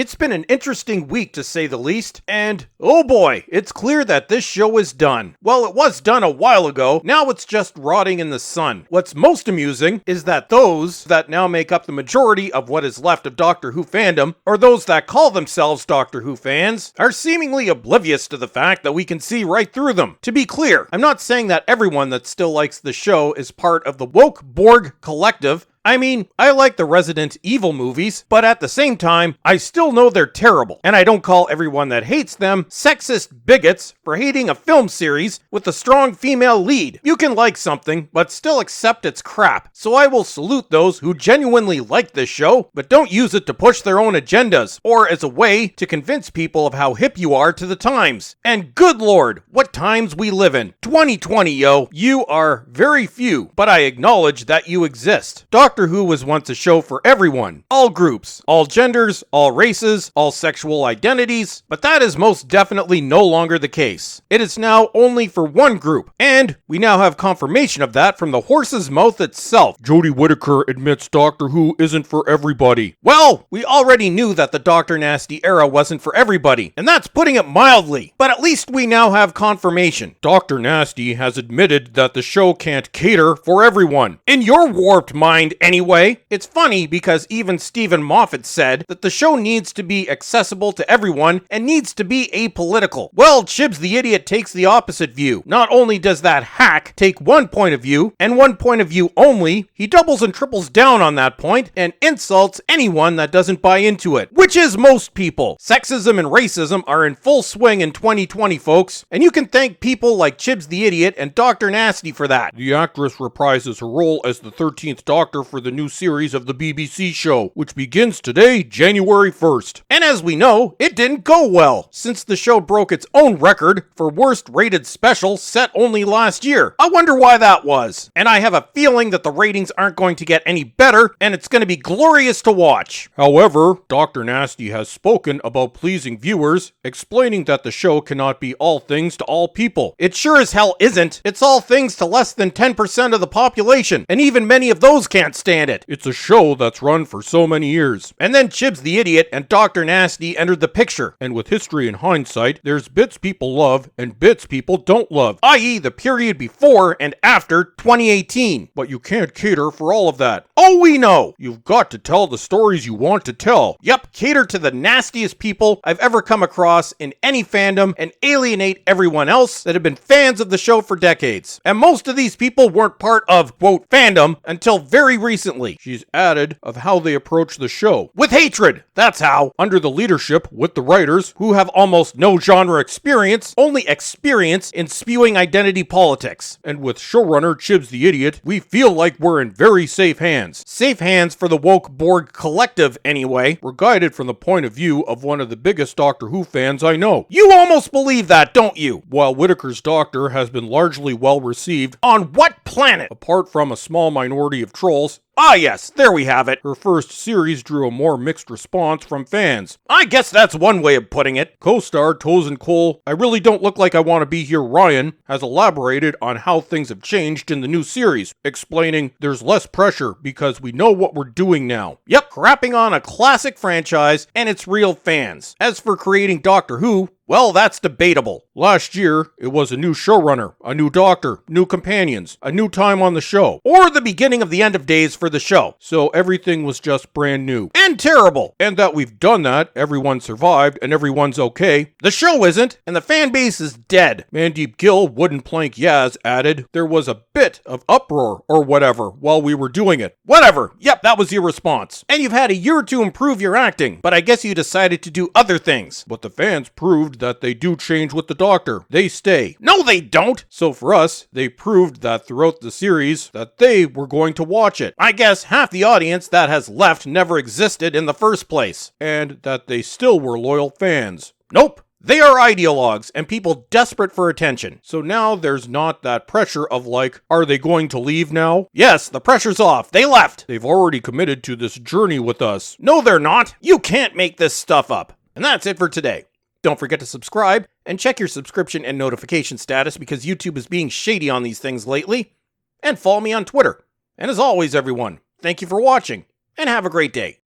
It's been an interesting week to say the least, and oh boy, it's clear that this show is done. Well, it was done a while ago, now it's just rotting in the sun. What's most amusing is that those that now make up the majority of what is left of Doctor Who fandom, or those that call themselves Doctor Who fans, are seemingly oblivious to the fact that we can see right through them. To be clear, I'm not saying that everyone that still likes the show is part of the woke Borg collective. I mean, I like the Resident Evil movies, but at the same time, I still know they're terrible, and I don't call everyone that hates them sexist bigots for hating a film series with a strong female lead. You can like something, but still accept its crap, so I will salute those who genuinely like this show, but don't use it to push their own agendas, or as a way to convince people of how hip you are to the times. And good lord, what times we live in. 2020, yo. You are very few, but I acknowledge that you exist. Doctor Who was once a show for everyone, all groups, all genders, all races, all sexual identities, but that is most definitely no longer the case. It is now only for one group, and we now have confirmation of that from the horse's mouth itself. Jodie Whittaker admits Doctor Who isn't for everybody. Well, we already knew that the Dr. Nasty era wasn't for everybody, and that's putting it mildly, but at least we now have confirmation. Dr. Nasty has admitted that the show can't cater for everyone. In your warped mind, anyway, it's funny because even Stephen Moffat said that the show needs to be accessible to everyone and needs to be apolitical. Well, Chibs the Idiot takes the opposite view. Not only does that hack take one point of view, and one point of view only, he doubles and triples down on that point and insults anyone that doesn't buy into it, which is most people. Sexism and racism are in full swing in 2020, folks, and you can thank people like Chibs the Idiot and Dr. Nasty for that. The actress reprises her role as the 13th Doctor for the new series of the BBC show, which begins today, January 1st. And as we know, it didn't go well, since the show broke its own record for worst rated special set only last year. I wonder why that was. And I have a feeling that the ratings aren't going to get any better, and it's going to be glorious to watch. However, Dr. Nasty has spoken about pleasing viewers, explaining that the show cannot be all things to all people. It sure as hell isn't. It's all things to less than 10% of the population, and even many of those can't stand it. It's a show that's run for so many years. And then Chibs the Idiot and Dr. Nasty entered the picture. And with history and hindsight, there's bits people love and bits people don't love, i.e. the period before and after 2018. But you can't cater for all of that. Oh, we know! You've got to tell the stories you want to tell. Yep, cater to the nastiest people I've ever come across in any fandom and alienate everyone else that have been fans of the show for decades. And most of these people weren't part of, quote, fandom until very recently. She's added of how they approach the show. With hatred! That's how. Under the leadership with the writers, who have almost no genre experience, only experience in spewing identity politics. And with showrunner Chibs the Idiot, we feel like we're in very safe hands. Safe hands for the woke Borg collective, anyway. We're guided from the point of view of one of the biggest Doctor Who fans I know. You almost believe that, don't you? While Whittaker's Doctor has been largely well received, on what planet? Apart from a small minority of trolls. Ah yes, there we have it. Her first series drew a more mixed response from fans. I guess that's one way of putting it. Co-star Tosin Cole, I really don't look like I want to be here, Ryan, has elaborated on how things have changed in the new series, explaining there's less pressure because we know what we're doing now. Yep, crapping on a classic franchise and its real fans. As for creating Doctor Who, well, that's debatable. Last year, it was a new showrunner, a new doctor, new companions, a new time on the show, or the beginning of the end of days for the show. So everything was just brand new. And terrible. And that we've done that, everyone survived, and everyone's okay. The show isn't, and the fan base is dead. Mandeep Gill, Wooden Plank Yaz, added, there was a bit of uproar, or whatever, while we were doing it. Whatever. Yep, that was your response. And you've had a year to improve your acting, but I guess you decided to do other things. But the fans proved that they do change with the Doctor. They stay. No, they don't! So for us, they proved that throughout the series that they were going to watch it. I guess half the audience that has left never existed in the first place, and that they still were loyal fans. Nope. They are ideologues and people desperate for attention. So now there's not that pressure of like, are they going to leave now? Yes, the pressure's off. They left. They've already committed to this journey with us. No, they're not. You can't make this stuff up. And that's it for today. Don't forget to subscribe and check your subscription and notification status because YouTube is being shady on these things lately. And follow me on Twitter. And as always, everyone, thank you for watching and have a great day.